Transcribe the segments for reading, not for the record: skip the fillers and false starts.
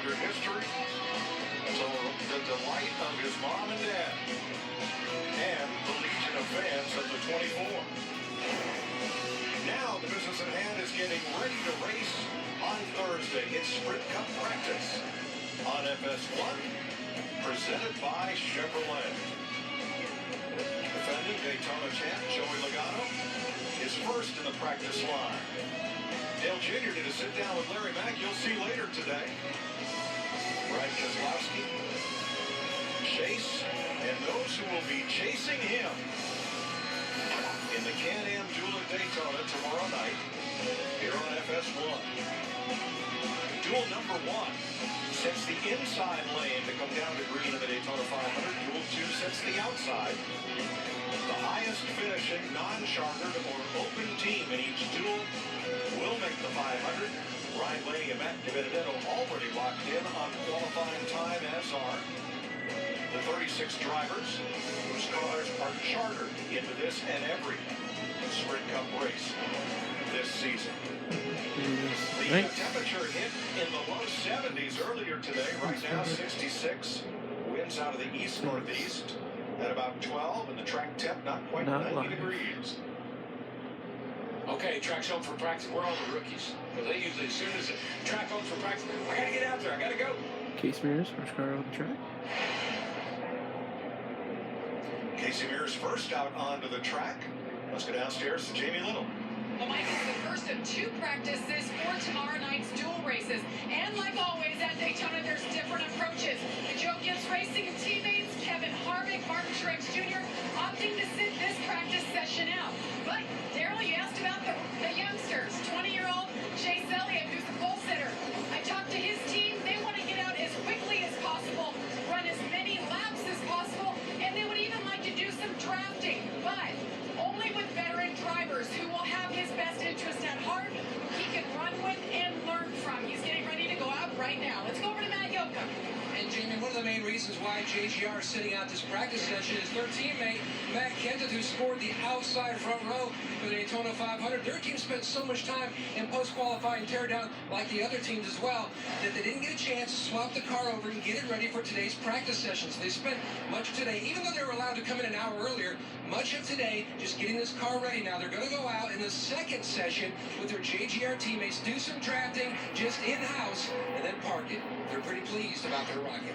500 history to the delight of his mom and dad and the legion of fans of the 24. Now the business at hand is getting ready to race on Thursday. It's Sprint Cup practice on FS1, presented by Chevrolet. Defending Daytona champ Joey Logano is first in the practice line. Dale Jr. did a sit-down with Larry Mack. You'll see later today. Brad Keselowski, Chase, and those who will be chasing him in the Can-Am Duel at Daytona tomorrow night here on FS1. Duel number 1 sets the inside lane to come down to green in the Daytona 500. Duel 2 sets the outside. The highest finishing non-chartered or open team in each duel will make the 500. Ryan Blaney and Matt DiBenedetto already locked in on qualifying time, as are the 36 drivers whose cars are chartered into this and every Sprint Cup race this season. The temperature hit in the low 70s earlier today. Right now, 66. Winds out of the east-northeast at about 12, and the track temp not quite 90 degrees. Okay, track's home for practice. We're all the rookies. Because they usually, as soon as the track home for practice, I got to get out there. I got to go. Casey Mears, first car on the track. Casey Mears first out onto the track. Let's go downstairs to Jamie Little. Well, Mike, it's the first of 2 practices for tomorrow night's dual races. And like always at Daytona, there's different approaches. The Joe Gibbs Racing teammates, Kevin Harvick, Martin Truex Jr., opting to sit this practice session out. But, Darrell, you asked about the youngsters. 20-year-old Chase Elliott, who's the pole sitter. I talked to his team. They want to get out as quickly as possible, run as many laps as possible, and they would even like to do some drafting. But only with veteran drivers who will have his best interest at heart, who he can run with and learn from. He's getting ready to go out right now. Let's go over to Matt Yoakum. And Jamie, one of the main reasons why JGR is sitting out this practice session is their teammate, Matt Kenseth, who scored the outside front row for the Daytona 500. Their team spent so much time in post-qualifying teardown, like the other teams as well, that they didn't get a chance to swap the car over and get it ready for today's practice session. So they spent much of today, even though they were allowed to come in an hour earlier, much of today just getting this car ready. Now they're going to go out in the second session with their JGR teammates, do some drafting just in-house, and then park it. They're pretty pleased about their rocket.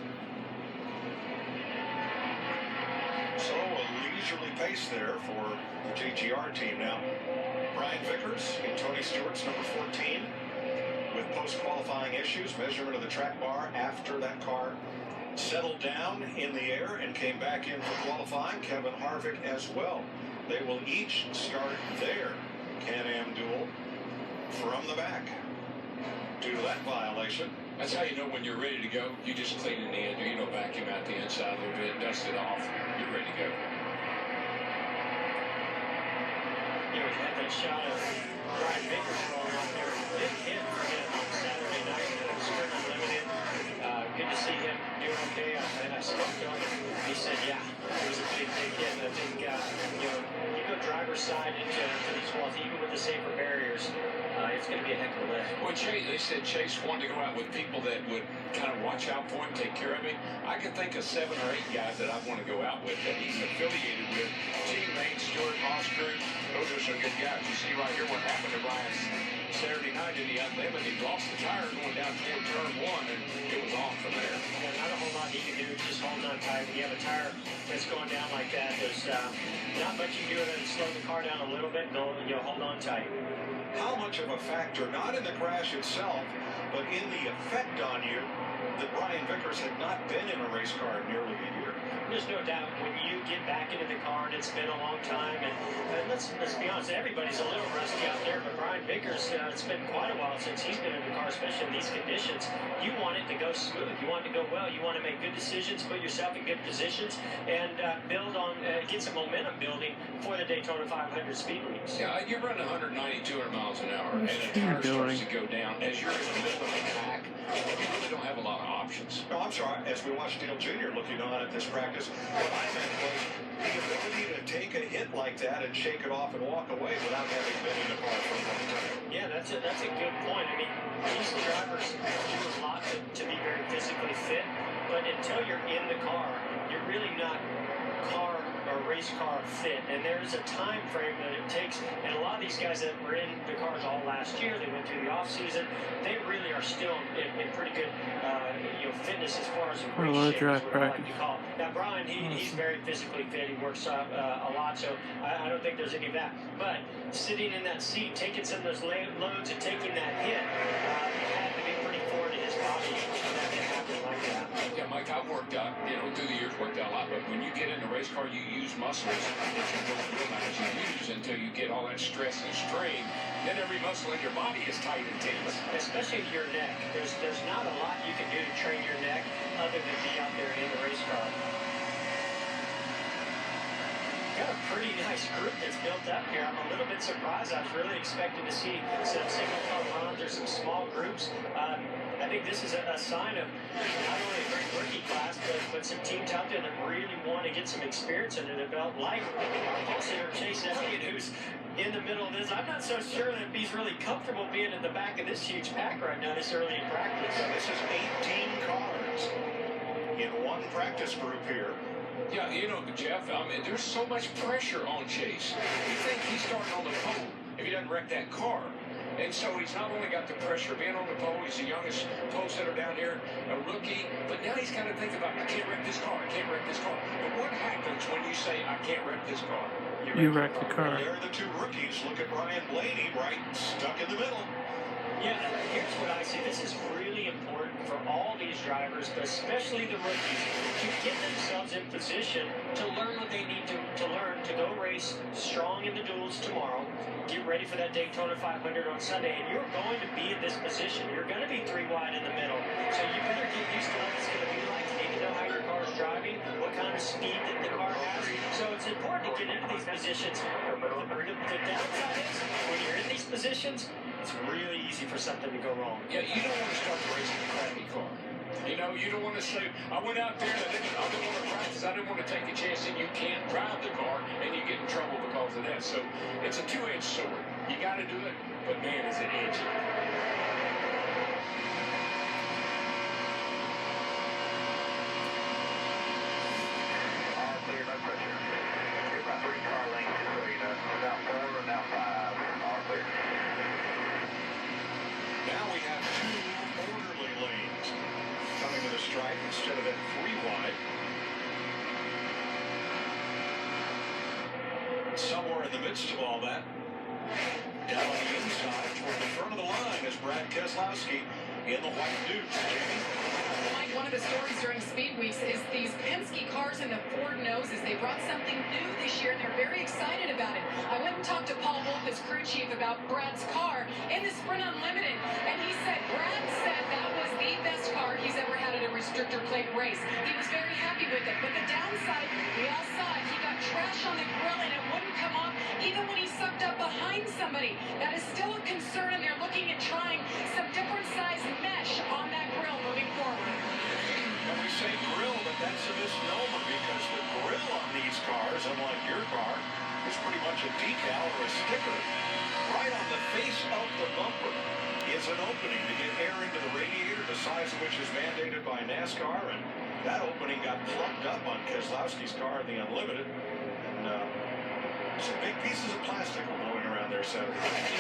So a leisurely pace there for the JGR team now. Brian Vickers in Tony Stewart's number 14 with post-qualifying issues. Measurement of the track bar after that car settled down in the air and came back in for qualifying. Kevin Harvick as well. They will each start their Can-Am duel from the back due to that violation. That's how you know when you're ready to go. You just clean in the end. You know, vacuum out the inside a little bit, dust it off. You're ready to go. You know, we had that shot of Brian Vickers rolling off there. Big hit for him on Saturday night at Sprint Unlimited. Good to see him doing okay. And I spoke to him. He said, yeah, it was a big hit. And I think, you know, you go driver's side into these walls, even with the safer barriers, it's going to be a heck of a lift. Well, Chase, they said Chase wanted to go out with people that would kind of watch out for him, take care of him. I can think of 7 or 8 guys that I want to go out with that he's affiliated with. Teammates, Stuart Oscar, those are some good guys. You see right here what happened to Brian Saturday night in the Unlimited. He lost the tire going down toward turn 1, and it was on from there. Yeah, not a whole lot he can do, just holding on tight. When you have a tire that's going down like that, there's not much you can do other than slow the car down a little bit and go, you know, hold on tight. How much of a factor, not in the crash itself, but in the effect on you, that Brian Vickers had not been in a race car in nearly a year? There's no doubt when you get back into the car and it's been a long time, and let's be honest, everybody's a little rusty out there, but Brian Vickers, it's been quite a while since he's been in the car, especially in these conditions. You want it to go smooth, you want it to go well, you want to make good decisions, put yourself in good positions, and build on, get some momentum building for the Daytona 500 speed leagues. Yeah, you're running 190, 200 miles an hour, and the tire starts to go down. As you're in the middle of the pack, you really don't have a lot of options. No, I'm sorry. As we watched Dale Jr. looking on at this practice, what I meant was the ability to take a hit like that and shake it off and walk away without having been in the car for a long time. Yeah, that's a good point. I mean, these drivers do a lot to be very until you're in the car, you're really not car or race car fit, and there's a time frame that it takes. And a lot of these guys that were in the cars all last year, they went through the off season, they really are still in pretty good fitness as far as Or a race lot of shape, track is what I like to practice. call it. Now Brian, he's very physically fit, he works a lot, so I don't think there's any of that. But sitting in that seat, taking some of those loads and taking that hit, had to be pretty foreign to his body for that to happen like that. Yeah, Mike, I've worked out, through the years worked out a lot, but when you get in a race car, you use muscles that you don't realize you use until you get all that stress and strain. Then every muscle in your body is tight and tense. Especially your neck. There's not a lot you can do to train your neck other than be out there in the race car. Got a pretty nice group that's built up here. I'm a little bit surprised. I was really expecting to see some single car runs or some small groups. I think this is a sign of not only a great rookie class, but some teams out there that really want to get some experience under their belt, like our pole sitter Chase Elliott, who's in the middle of this. I'm not so sure that he's really comfortable being in the back of this huge pack right now this early in practice. So this is 18 cars in one practice group here. Yeah, Jeff, there's so much pressure on Chase. You think he's starting on the pole if he doesn't wreck that car. And so he's not only got the pressure of being on the pole, he's the youngest pole sitter down here, a rookie, but now he's got to think about, I can't wreck this car, I can't wreck this car. But what happens when you say, I can't wreck this car? You wreck the car. There are the two rookies. Look at Ryan Blaney, right stuck in the middle. Yeah, here's what I see. This is really important for all these drivers, but especially the rookies, to get themselves in position to learn what they need to learn to go race strong in the duels tomorrow, get ready for that Daytona 500 on Sunday, and you're going to be in this position. You're going to be 3 wide in the middle, so you better get used to what it's going to be like. You need to know how your car is driving, what kind of speed that the car has. So it's important to get into these positions. The downside is, when you're in these positions, it's really easy for something to go wrong. Yeah, you don't want to start racing a crappy car. You don't want to say, I went out there and I didn't want to practice, I didn't want to take a chance, and you can't drive the car, and you get in trouble because of that. So it's a two-edged sword. You got to do it, but man, is it edgy. All clear, no pressure. You're about 3 car lengths, so you know. Now 4 and now 5. All clear. Now we have 2 orderly lanes coming to the stripe instead of that 3 wide. Somewhere in the midst of all that, down on the inside toward the front of the line is Brad Keselowski in the white Dukes. Jamie? Mike, one of the stories during Speed Weeks is these Penske cars and the Ford noses. They brought something new this year, and they're very excited about it. I went and talked to Paul Wolf, his crew chief, about Brad's car in the Sprint Unlimited, and he said Brad said that was the best car he's ever had at a restrictor plate race. He was very happy with it, but the downside, we all saw it, he got trash on the grill, and it wouldn't come off even when he sucked up behind somebody. That is still a concern, and they're looking at trying some different size mesh on that grill moving forward. And we say grill, but that's a misnomer because the grill on these cars, unlike your car, is pretty much a decal or a sticker. Right on the face of the bumper is an opening to get air into the radiator, the size of which is mandated by NASCAR, and that opening got plugged up on Keselowski's car in the Unlimited. And some big pieces of plastic were blowing around there Saturday.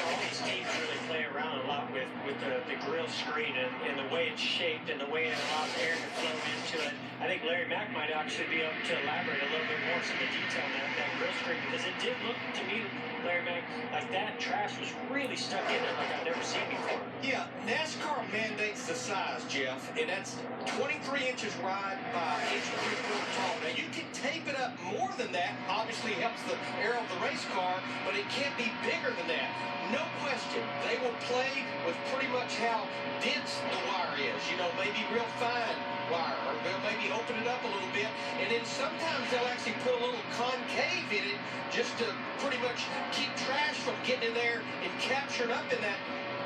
All these teams really play around a lot with the grill screen and the way it's shaped and the way it allows air to flow into it. I think Larry Mack might actually be able to elaborate a little bit more some of the detail on that grill screen, because it did look to me, Larry Mack, like that trash was really stuck in it like I've never seen before. Yeah, NASCAR mandates the size, Jeff, and that's 23 inches wide by 1.75 inches tall. Now, you can tape it up more than that. Obviously, helps the air of the race car, but it can't be bigger than that. No question, they will play with pretty much how dense the wire is. Maybe real fine wire, or they'll maybe open it up a little bit, and then sometimes they'll actually put a little concave in it just to pretty much keep trash from getting in there and captured up in that,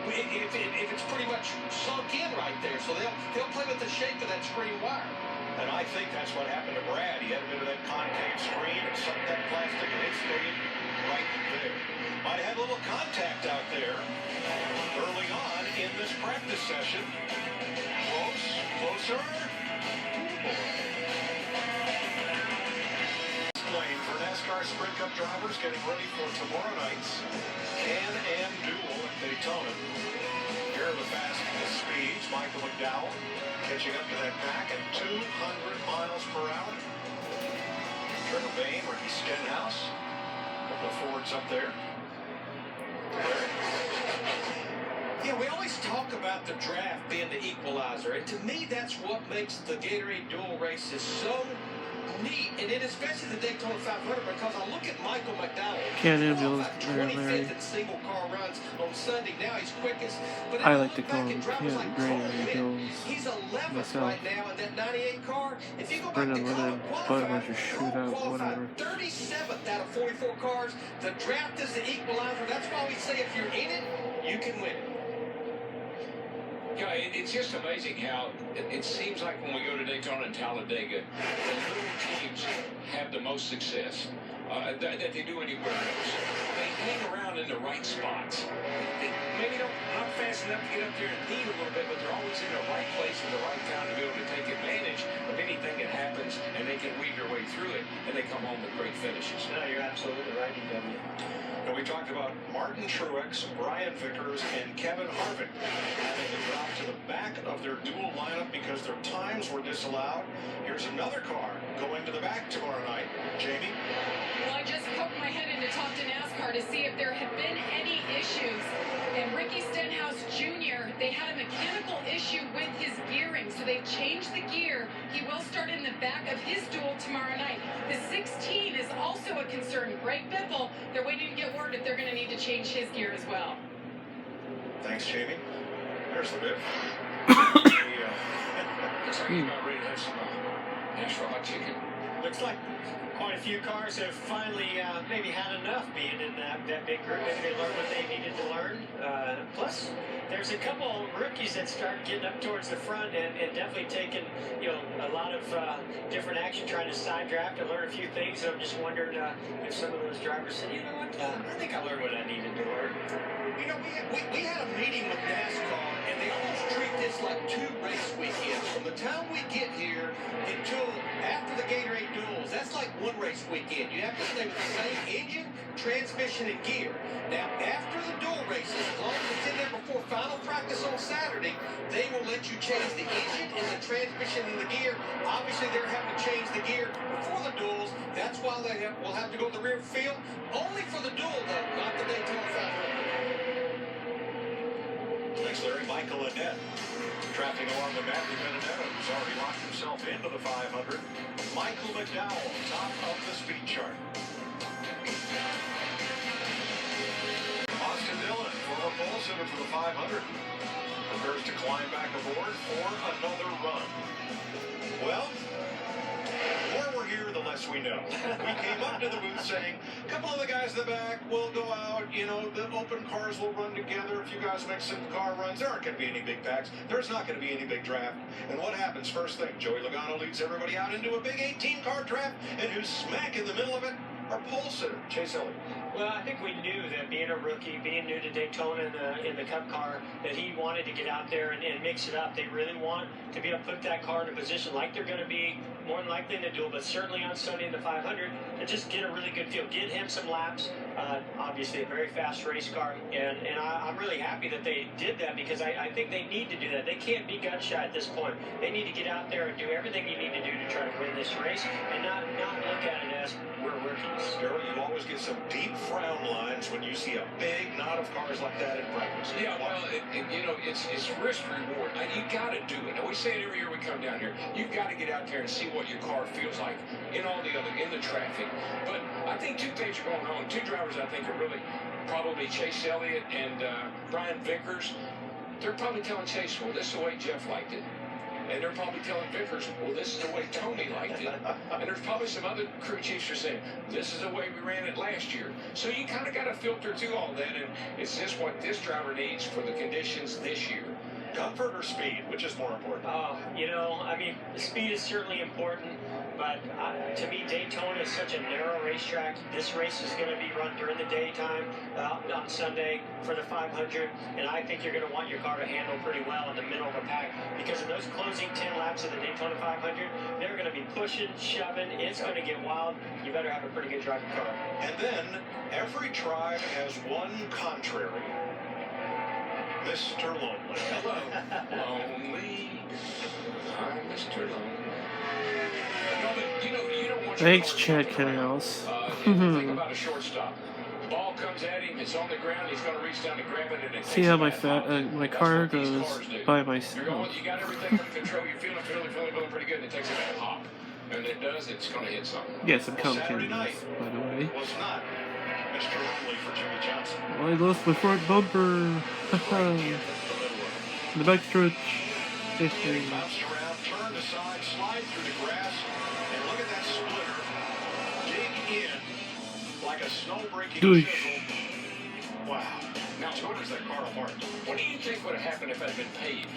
if it's pretty much sunk in right there. So they'll play with the shape of that screen wire. And I think that's what happened to Brad. He had a bit of that concave screen and sucked that plastic and it stayed right there. Might have had a little contact out there early on in this practice session. Closer. drivers getting ready for tomorrow night's Can-Am Duel at Daytona. Here are the fastest speeds. Michael McDowell catching up to that pack at 200 miles per hour. Trevor Bayne, Ricky Stenhouse. A couple of Fords up there. Yeah, we always talk about the draft being the equalizer, and to me, that's what makes the Gatorade Duel races so neat, and it especially the Daytona 500, because I look at Michael McDowell. Can-Am Duel, 25th in single car runs on Sunday. Now he's quickest. But I like to call back him at drivers like Gatorade Duels he's 11th myself. right now in that 98 car. If you go back Brendan to Leonard, Budweiser shootout, qualified whatever. 37th out of 44 cars. The draft is the equalizer. That's why we say if you're in it, you can win it. Yeah, it's just amazing how it seems like when we go to Daytona and Talladega, the little teams have the most success that they do anywhere else. They hang around in the right spots. They maybe not fast enough to get up there and lead a little bit, but they're always in the right place at the right time to be able to take advantage of anything that happens, and they can weave their way through it, and they come home with great finishes. No, you're absolutely right, EW. And we talked about Martin Truex, Brian Vickers, and Kevin Harvick having to drop to the back of their dual lineup because their times were disallowed. Here's another car going to the back tomorrow night. Jamie? Well, I just poked my head in to talk to NASCAR to see if there had been any issues. And Ricky Stenhouse Jr., they had a mechanical issue with his gearing, so they've changed the gear. He will start in the back of his duel tomorrow night. The 16 is also a concern. Greg Biffle, they're waiting to get word if they're going to need to change his gear as well. Thanks, Jamie. There's the bib. Looks like you're about ready to have some Nashville hot chicken. Looks like quite a few cars have finally maybe had enough being in that big group. Maybe they learned what they needed to learn. Plus, there's a couple rookies that start getting up towards the front and definitely taking, a lot of different action, trying to side draft and learn a few things. And I'm just wondering if some of those drivers said, you know what, I think I learned what I needed to learn. We had a meeting with NASCAR, and they almost treat this like 2 race weekends. From the time we get here until after the Gatorade Duels, that's like 1 race weekend. You have to stay with the same engine, transmission, and gear. Now, after the dual races, as long as it's in there before final practice on Saturday, they will let you change the engine and the transmission and the gear. Obviously, they're having to change the gear before the duels. That's why will have to go to the rear field. Only for the duel, though, not the Daytona 500. Thanks, Larry. Michael Annette tracking along with Matthew Benedetto, who's already locked himself into the 500. Michael McDowell, top of the speed chart. Austin Dillon, former pole sitter for the 500, prepares to climb back aboard for another run. Well, the more we're here, the less we know. We came up to the booth saying, a couple of the guys in the back will go out, the open cars will run together. If you guys make some car runs, there aren't going to be any big packs. There's not going to be any big draft. And what happens first thing? Joey Logano leads everybody out into a big 18-car draft, and who's smack in the middle of it? Our pole sitter, Chase Elliott. Well, I think we knew that being a rookie, being new to Daytona in the Cup car, that he wanted to get out there and mix it up. They really want to be able to put that car in a position like they're going to be more than likely in the duel, but certainly on Sunday in the 500, to just get a really good feel, get him some laps. Obviously, a very fast race car, and I'm really happy that they did that because I think they need to do that. They can't be gun shy at this point. They need to get out there and do everything you need to do to try to win this race and not look at it as we're rookies. Daryl, you always get some deep frown lines when you see a big knot of cars like that in practice. Yeah, well, it's risk reward. You got to do it. And we say it every year we come down here. You've got to get out there and see what your car feels like in the traffic. But I think 2 things are going on. 2 drivers I think are really probably Chase Elliott and Brian Vickers. They're probably telling Chase, well, this is the way Jeff liked it. And they're probably telling Vickers, well, this is the way Tony liked it. And there's probably some other crew chiefs are saying, this is the way we ran it last year. So you kind of got to filter through all that, and it's just what this driver needs for the conditions this year. Comfort or speed? Which is more important? You know, I mean, the speed is certainly important, but to me, Daytona is such a narrow racetrack. This race is going to be run during the daytime on Sunday for the 500, and I think you're going to want your car to handle pretty well in the middle of the pack, because in those closing 10 laps of the Daytona 500, they're going to be pushing, shoving. It's going to get wild. You better have a pretty good driving car. And then every tribe has one contrary. Mr. Lonely. Hello, Lonely. I'm Mr. Lonely. No, but you don't want your Thanks, car Chad jumping around. Canals. Think about a shortstop. Ball comes at him, it's on the ground, he's going to reach down and grab it, and it See takes how a my bad hop. my That's car what these goes cars do. by You're myself. going, you got everything under control, you're feeling pretty good, and it takes a bad hop. And it does, it's going to hit something. Yes, I'm Saturday commentating night this, by the way. was not Mr. Lonely for Jimmy Johnson. Well, I lost my front bumper. The backstretch. He bounced around, turned aside, slide through the grass, and look at that splitter. Dig in like a snow-breaking Goosh. chisel. Wow. Now, What is that car apart? what do you think would have happened if it had been paved?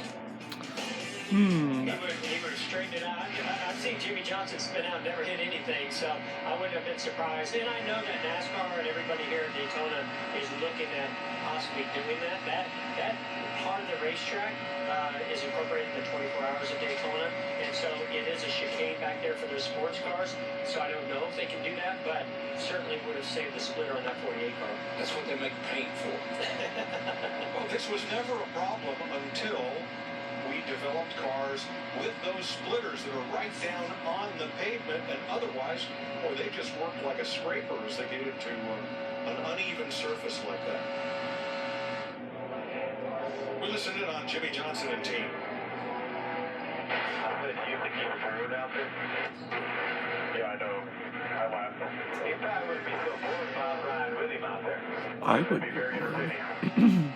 He would have straightened it out. I've seen Jimmy Johnson spin out, never hit anything, so I wouldn't have been surprised. And I know that NASCAR and everybody here at Daytona is looking at possibly doing that. That part of the racetrack is incorporated in the 24 hours of Daytona, and so it is a chicane back there for their sports cars. So I don't know if they can do that, but certainly would have saved the splitter on that 48 car. That's what they make paint for. Well, this was never a problem until we developed cars with those splitters that are right down on the pavement, and otherwise, or they just work like a scraper as they get into an uneven surface like that. We listened in on Jimmy Johnson and team. You think you were rude out there? Yeah, I know. I laughed. He probably would be so bored about riding with him out there. I It would. be very entertaining.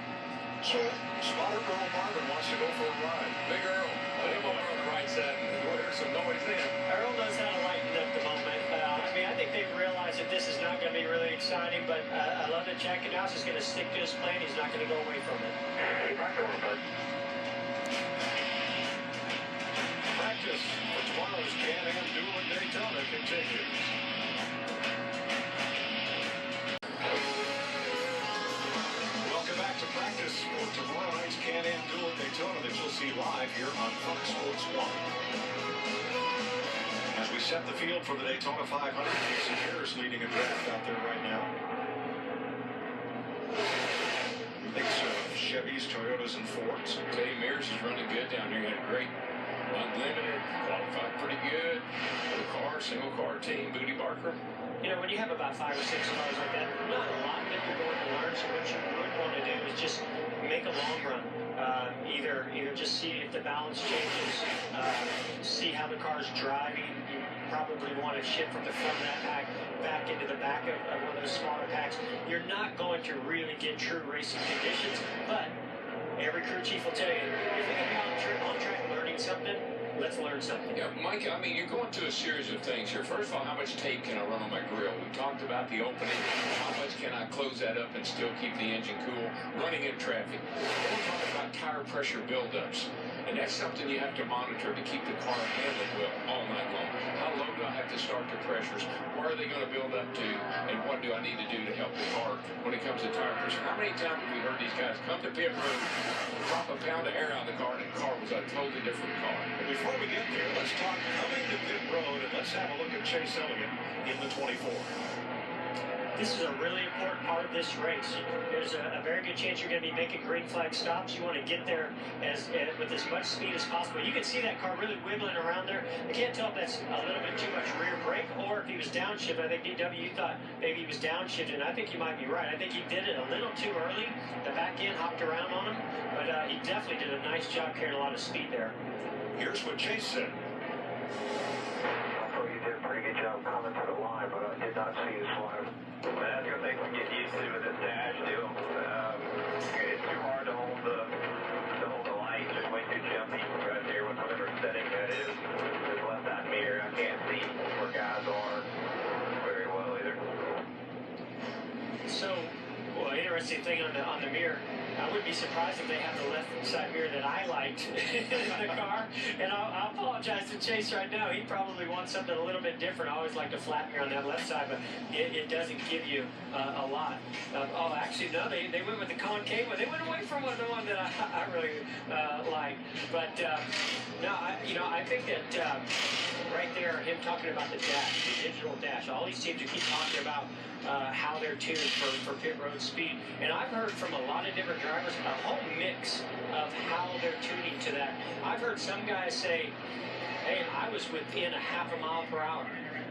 So, Spotter Earl Marvin wants to go for a ride. Big Earl, put him over on the right side and we'll hear some noise then. Earl knows how to lighten up the moment. I mean, I think they've realized that this is not going to be really exciting, but I love that Jack Canals is going to stick to his plan. He's not going to go away from it. Hey, back over, bud. Practice for tomorrow's Can-Am Duel at Daytona continues. Welcome back to practice for tomorrow night's Can-Am Duel at Daytona that you'll see live here on Fox Sports 1. As we set the field for the Daytona 500, Jason Harris leading a draft out there right now. Mix of Chevys, Toyotas, and Fords. Teddy Mears is running good down here. He had a great unlimited, qualified pretty good. Little car, single car team, Booty Barker. You know, when you have about 5 or 6 cars like that, not a lot that you're going to learn. So what you would want to do is just make a long run. Either just see if the balance changes, see how the car's driving. You probably want to shift from the front of that pack back into the back of one of those smaller packs. You're not going to really get true racing conditions, but every crew chief will tell you, if we can be on track learning something, let's learn something. Yeah, Mike, I mean, you're going through a series of things here. First of all, how much tape can I run on my grill? We talked about the opening. How much can I close that up and still keep the engine cool? Running in traffic. Then we're talking about tire pressure buildups. And that's something you have to monitor to keep the car handling well all night long. How low do I have to start the pressures? Where are they going to build up to? And what do I need to do to help the car when it comes to tire pressure? How many times have we heard these guys come to pit road, drop a pound of air out of the car, and the car was a totally different car? But before we get there, let's talk coming to pit road, and let's have a look at Chase Elliott in the 24. This is a really important part of this race. There's a very good chance you're going to be making green flag stops. You want to get there with as much speed as possible. You can see that car really wiggling around there. I can't tell if that's a little bit too much rear brake or if he was downshifting. I think DW, you thought maybe he was downshifting. I think you might be right. I think he did it a little too early. The back end hopped around on him, but he definitely did a nice job carrying a lot of speed there. Here's what Chase said. So you did a pretty good job coming to the line, but I did not see the slide. That's going to take some getting used to with this dash deal. It's too hard to hold the light. It's just way too jumpy right there with whatever setting that is. Just left that mirror. I can't see where guys are very well either. So, well, interesting thing on the mirror. I wouldn't be surprised if they have the left side mirror that I liked in the car. And I'll apologize to Chase right now. He probably wants something a little bit different. I always like the flat mirror on that left side, but it doesn't give you a lot. Actually, no, they went with the concave one. They went away from the one that I really like. But no, I think that right there, him talking about the dash, the digital dash. All these teams, you keep talking about how they're tuned for pit road speed. And I've heard from a lot of different drivers a whole mix of how they're tuning to that. I've heard some guys say, hey, I was within a half a mile per hour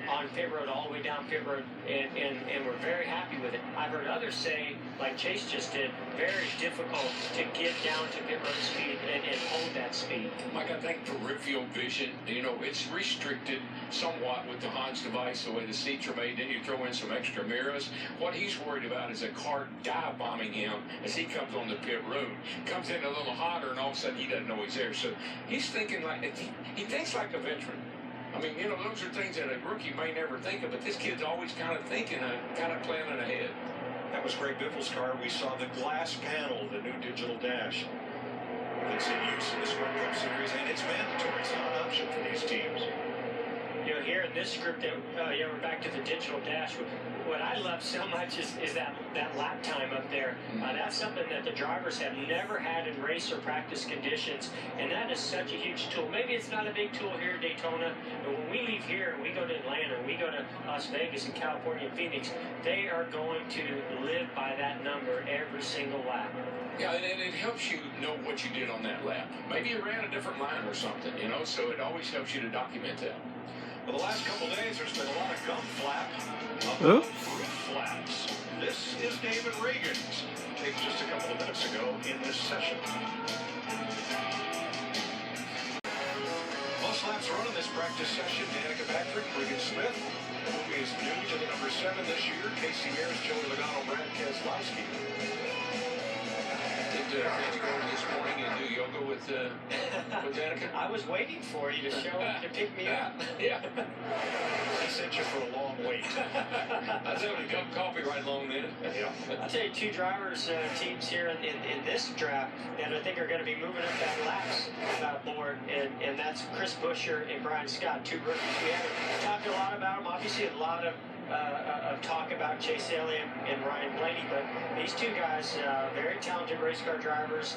on pit road all the way down pit road, and we're very happy with it. I've heard others say, like Chase just did, very difficult to get down to pit road speed and hold that speed. Mike, I think peripheral vision, it's restricted somewhat with the Hans device, the way the seats are made. Then you throw in some extra mirrors. What he's worried about is a car dive bombing him as he comes on the pit road. Comes in a little hotter, and all of a sudden he doesn't know he's there. So he's thinking he thinks like a veteran. I mean, those are things that a rookie may never think of, but this kid's always kind of thinking, kind of planning ahead. That was Greg Biffle's car. We saw the glass panel, the new digital dash. It's in use in the Sprint Cup Series, and it's mandatory. It's not an option for these teams. Here in this script, we're back to the digital dash. What I love so much is that lap time up there. That's something that the drivers have never had in race or practice conditions, and that is such a huge tool. Maybe it's not a big tool here at Daytona, but when we leave here and we go to Atlanta, and we go to Las Vegas and California and Phoenix, they are going to live by that number every single lap. Yeah, and it helps you know what you did on that lap. Maybe you ran a different line or something, so it always helps you to document that. For the last couple days, there's been a lot of gum flap Oh. roof flaps. This is David Reagan's take just a couple of minutes ago in this session. Most laps run in this practice session. Danica Patrick, Regan Smith, who is new to the number 7 this year. Casey Ayers, Joey Logano, Brad Keselowski. Did you go this morning and do yoga with Danica? I was waiting for you to show up to pick me up. Yeah. He sent you for a long wait. I was having a cup of coffee right along then. Yeah. I'll tell you, two drivers, teams here in this draft that I think are going to be moving up that laps board, and that's Chris Buescher and Brian Scott, two rookies. We haven't talked a lot about them. Obviously, a lot of talk about Chase Elliott and Ryan Blaney, but these two guys, very talented race car drivers,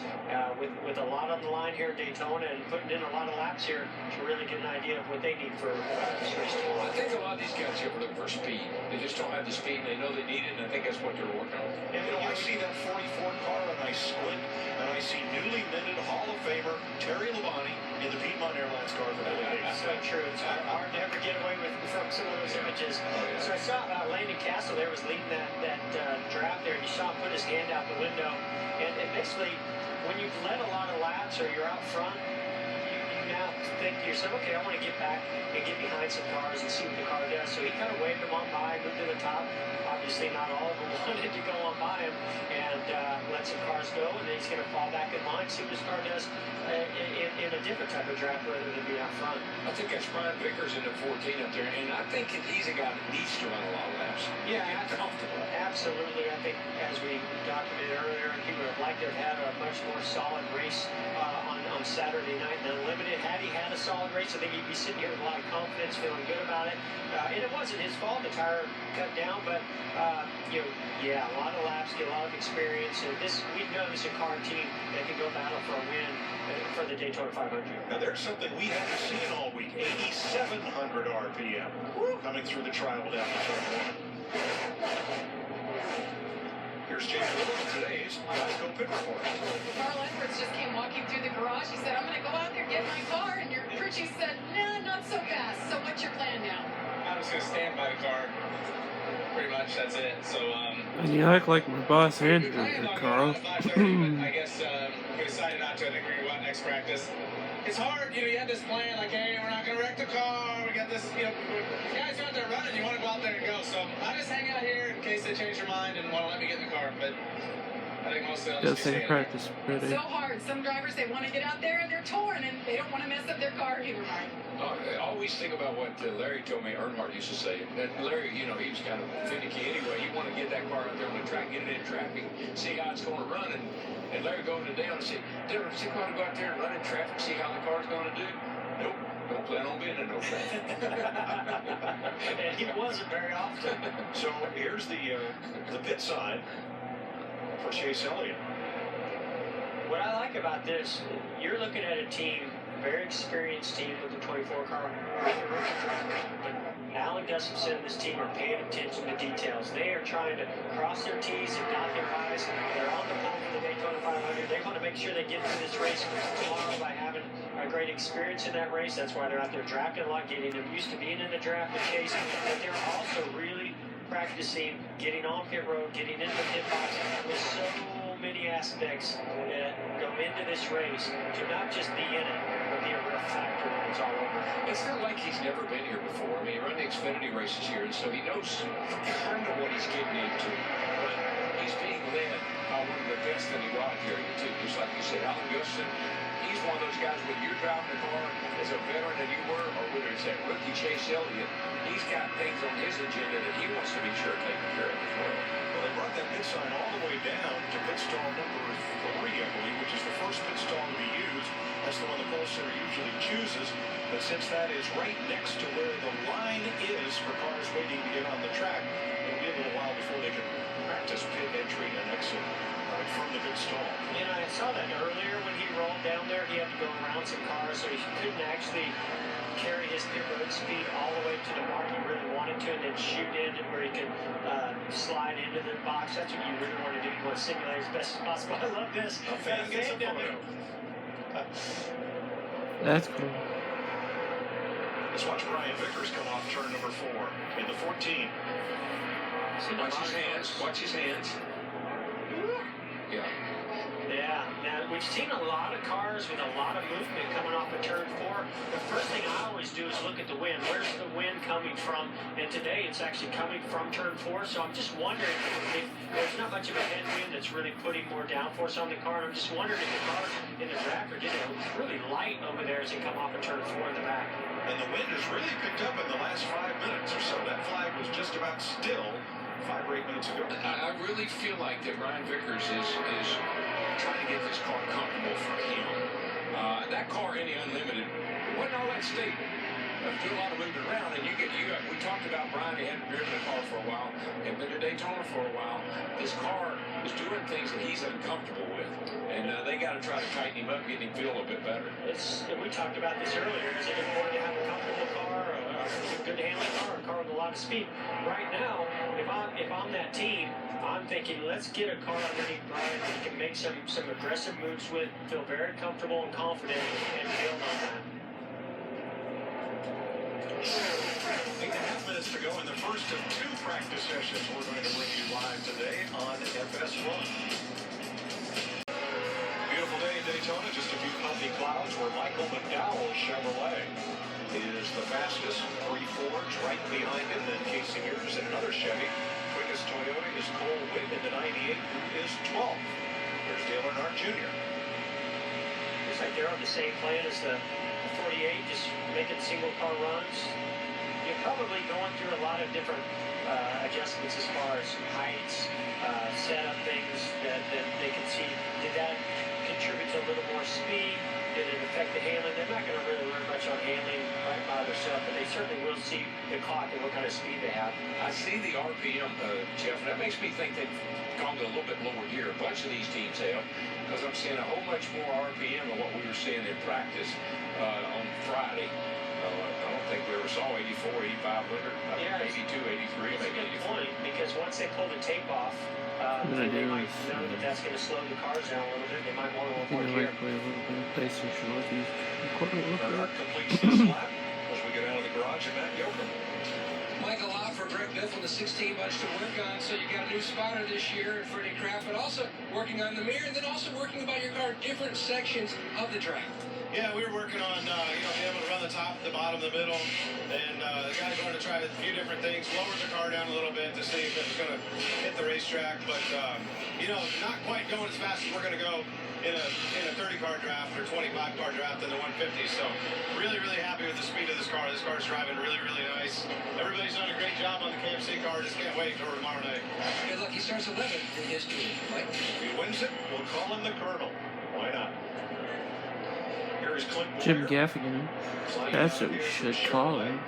with a lot on the line here at Daytona and putting in a lot of laps here to really get an idea of what they need for this race tomorrow. I think a lot of these guys here are looking for speed. They just don't have the speed, and they know they need it, and I think that's what they're working on. And I see that 44 car, and I squint, and I see newly minted Hall of Famer Terry Labonte in the Piedmont Airlines car for Billy Davis. So true. It's hard to ever get away from some of those images. So I saw Landon Castle there was leading that draft there, and you saw him put his hand out the window. And basically, when you've led a lot of laps or you're out front, you now think to yourself, okay, I want to get back and get behind some cars and see what the car does. So he kind of waved them on by, moved to the top. Obviously, not all of them wanted to go on by him, and let some cars go, and then he's going to fall back in line, see what his car does in a different type of draft rather than being out front. I think that's Brian Vickers in the 14 up there, and I think he's a guy that needs to run a lot of laps. Yeah, comfortable. Absolutely. I think, as we documented earlier, he would have liked to have had a much more solid race on Saturday night in the Unlimited. Had he had a solid race, I think he'd be sitting here with a lot of confidence, feeling good about it. And it wasn't his fault, the tire cut down, but a lot of laps, get a lot of experience, and we know this is a car team that can go battle for a win for the Daytona 500. Now there's something we haven't seen all week. 8,700 RPM coming through the trial down the turn one. Here's James Little, today's Geico Pit Report. Carl Edwards just came walking through the garage. He said, I'm going to go out there, get my car. And your crew chief said, nah, not so fast. So what's your plan now? I'm just going to stand by the car. Pretty much, that's it. So, And you act like my boss handed it, Carl. I guess we decided not to. I think we're going to go out next practice. It's hard, you have this plan, like, hey, we're not going to wreck the car. We got this, the guys are out there running. You want to go out there and go. So I just hang out here in case they change their mind and want to let me get in the car. But I think most of them Just say practice, pretty. So hard. Some drivers, they want to get out there and they're torn and they don't want to mess up their your car either, Mike. I always think about what Larry told me Earnhardt used to say. And Larry, you know, he was kind of finicky anyway. You want to get that car out there on the track, get it in traffic, see how it's going to run. And Larry going to Dale and say, Dale, is it going to go out there and run in traffic, see how the car's going to do? Nope. Don't plan on being in no traffic. And he wasn't very often. So here's the pit sign for Chase Elliott. What I like about this, you're looking at a team, very experienced team with the 24 car. But Alan Gustafson and this team are paying attention to details. They are trying to cross their T's and dot their I's. They're on the pole for the Daytona 500. They want to make sure they get through this race tomorrow by having a great experience in that race. That's why they're out there drafting a lot, getting them used to being in the draft with Chase. But they're also really practicing getting on pit road, getting into the pit box with so many aspects that go into this race to not just be in it, but be a real factor when it's all over. It's not like he's never been here before. I mean, he ran the Xfinity races here, and so he knows kind of what he's getting into. But he's being led by one of the best in the rod area, too. Just like you said, Alan Gustafson, he's one of those guys, when you're driving the car as a veteran than you were, or whether it's that rookie Chase Elliott, he's got things on his agenda that he wants to be sure taken care of as well. Well, they brought that pit sign all the way down to pit stall number 3, I believe, which is the first pit stall to be used. That's the one the pole center usually chooses. But since that is right next to where the line is for cars waiting to get on the track, it'll be a little while before they can practice pit entry and exit from the pit stall. You know, I saw that earlier when he rolled down there. He had to go around some cars, so he couldn't actually carry his pit road speed all the way to the mark he really wanted to, and then shoot in where he could slide into the box. That's what you really want to do. You want to simulate as best as possible. I love this. A fan gets a photo. That's cool. Let's watch Brian Vickers come off turn number 4 in the 14. Watch his hands. Watch his hands. Yeah. Yeah, now we've seen a lot of cars with a lot of movement coming off of turn 4. The first thing I always do is look at the wind. Where's the wind coming from? And today it's actually coming from turn 4. So I'm just wondering if there's not much of a headwind that's really putting more downforce on the car. And I'm just wondering if the car in the draft are getting really light over there as they come off of turn 4 in the back. And the wind has really picked up in the last 5 minutes or so. That flag was just about still 5 or 8 minutes ago. I really feel like that Brian Vickers is trying to get this car comfortable for him. That car in the Unlimited wasn't all that stable. There's a lot of moving around, and we talked about Brian. He hadn't driven a car for a while, had been to Daytona for a while. This car is doing things that he's uncomfortable with, and they got to try to tighten him up, get him feel a little bit better. We talked about this earlier. Is it important to have a comfortable car, or is it good to handle a car, a car with a lot of speed? Right now, if I'm that team, I'm thinking, let's get a car underneath Brian that he can make some aggressive moves with, feel very comfortable and confident, and build on that. 8.5 minutes to go in the first of 2 practice sessions we're going to bring you live today on FS1. Beautiful day in Daytona, just a few puffy clouds where Michael McDowell Chevrolet is the fastest, 3-4s right behind him, then Casey Mears in another Chevy. Quickest Toyota is Cole Witt in the 98, who is 12th. There's Dale Earnhardt Jr. Looks like they're on the same plan as the 48, just making single car runs. You're probably going through a lot of different adjustments as far as heights, setup things that they can see. Did that contribute to a little more speed? Did it affect the handling? They're not going to really learn much on handling right by themselves, but they certainly will see the clock and what kind of speed they have. I see the RPM, Jeff, and that makes me think they've gone to a little bit lower gear. A bunch of these teams have, because I'm seeing a whole much more RPM than what we were seeing in practice on Friday. I don't think we ever saw 84, 8,500, Yeah, 82, 83, It's a maybe good 84. point, because once they pull the tape off, they might know that that's going to slow the cars down a little bit. They might want to I work think more I gear. might play a little bit of PlayStation with these equipment real quick. Earnhardt completes this lap as we get out of the garage and Matt Yoakum. Mike, a lot for Greg Biff on the 16 bunch to work on. So you got a new spotter this year, Freddie Kraft, but also working on the mirror, and then also working about your car, different sections of the track. Yeah, we were working on, being able to run the top the bottom, the middle, and the guys wanted to try a few different things. Lowered the car down a little bit to see if it was going to hit the racetrack, but not quite going as fast as we're going to go in a 30-car draft or 25-car draft in the 150. So really, really happy with the speed of this car. This car is driving really, really nice. Everybody's done a great job on the KFC car. Just can't wait for tomorrow night. Good luck. He starts 11 in his tour, right? If he wins it, we'll call him the Colonel. Why not? Here is Clint Jim Boyer. Gaffigan. That's what we should call him.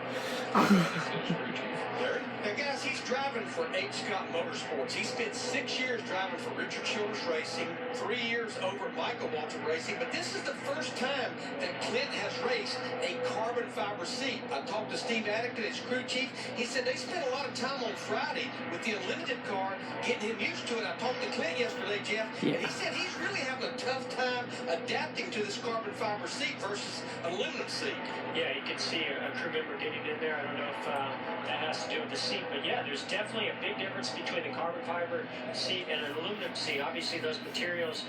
Larry? Now, guys, he's driving for H. Scott Motorsports. He spent 6 years driving for Richard Childress Racing, 3 years over at Michael Waltrip Racing, but this is the first time that Clint has raced a carbon fiber seat. I talked to Steve Addington, his crew chief. He said they spent a lot of time on Friday with the Unlimited car, getting him used to it. I talked to Clint yesterday, Jeff, and he said he's really having a tough time adapting to this carbon fiber seat versus an aluminum seat. Yeah, you can see a crew member getting in there. I don't know if that has to do with the seat, but yeah, there's definitely a big difference between the carbon fiber seat and an aluminum seat. Obviously, those materials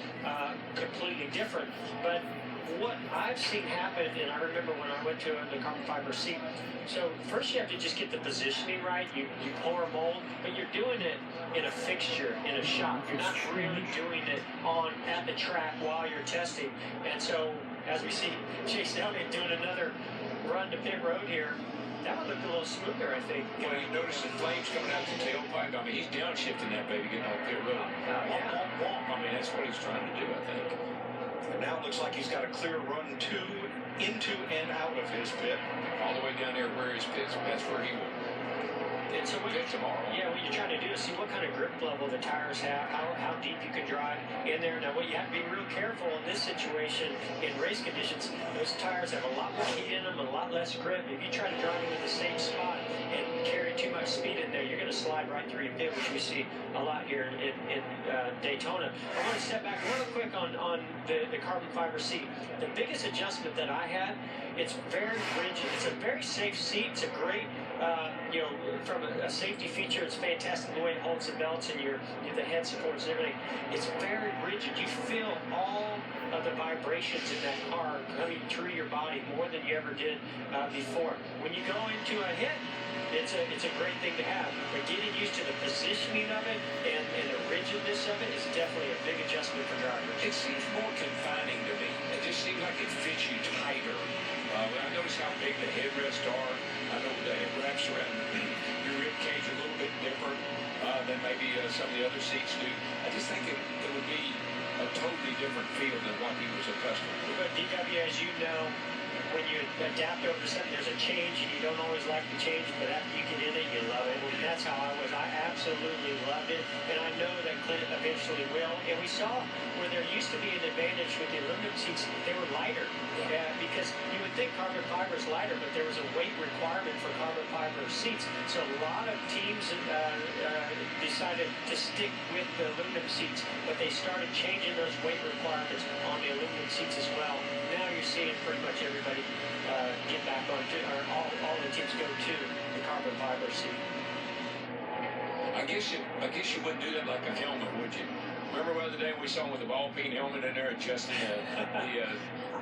completely different, but what I've seen happen, and I remember when I went to the carbon fiber seat, so first you have to just get the positioning right. You pour a mold, but you're doing it in a fixture, in a shop. You're not really doing it at the track while you're testing. And so, as we see Chase Elliott doing another run to pit road here, that would look a little smoother, I think. You know, you notice the flames coming out the tailpipe. I mean, he's downshifting that baby, getting on pit road. I mean, that's what he's trying to do, I think. And now it looks like he's got a clear run into and out of his pit. All the way down there where his pits. That's where he will. And so what tomorrow. Yeah, what you're trying to do is see what kind of grip level the tires have, how deep you can drive in there. Now, what you have to be real careful in this situation in race conditions, those tires have a lot more heat in them, a lot less grip. If you try to drive them in the same spot and carry too much speed in there, you're going to slide right through your pit, which we see a lot here in Daytona. I want to step back real quick on the carbon fiber seat. The biggest adjustment that I had, it's very rigid. It's a very safe seat. It's a great, from a safety feature, it's fantastic the way it holds the belts and the head supports and everything. It's very rigid. You feel all of the vibrations in that car coming through your body more than you ever did before. When you go into a hit, it's a great thing to have, but getting used to the positioning of it and the rigidness of it is definitely a big adjustment for drivers. It seems more confining to me. It just seems like it fits you tighter. When I notice how big the headrests are, I know the head wraps around your rib cage a little bit different than maybe some of the other seats do. I just think it would be a totally different feel than what he was accustomed to. But DW, as you know, when you adapt over to something, there's a change, and you don't always like the change, but after you get in it, you love it. And that's how I was. I absolutely loved it, and I know that Clint eventually will. And we saw where there used to be an advantage with the aluminum seats, they were lighter. Because you would think carbon fiber is lighter, but there was a weight requirement for carbon fiber seats. So a lot of teams decided to stick with the aluminum seats, but they started changing those weight requirements on the aluminum seats as well. Now you're seeing pretty much everybody get back onto, or all the teams go to the carbon fiber seat. I guess you wouldn't do that like a helmet, would you? Remember the other day we saw him with the ball peen helmet in there adjusting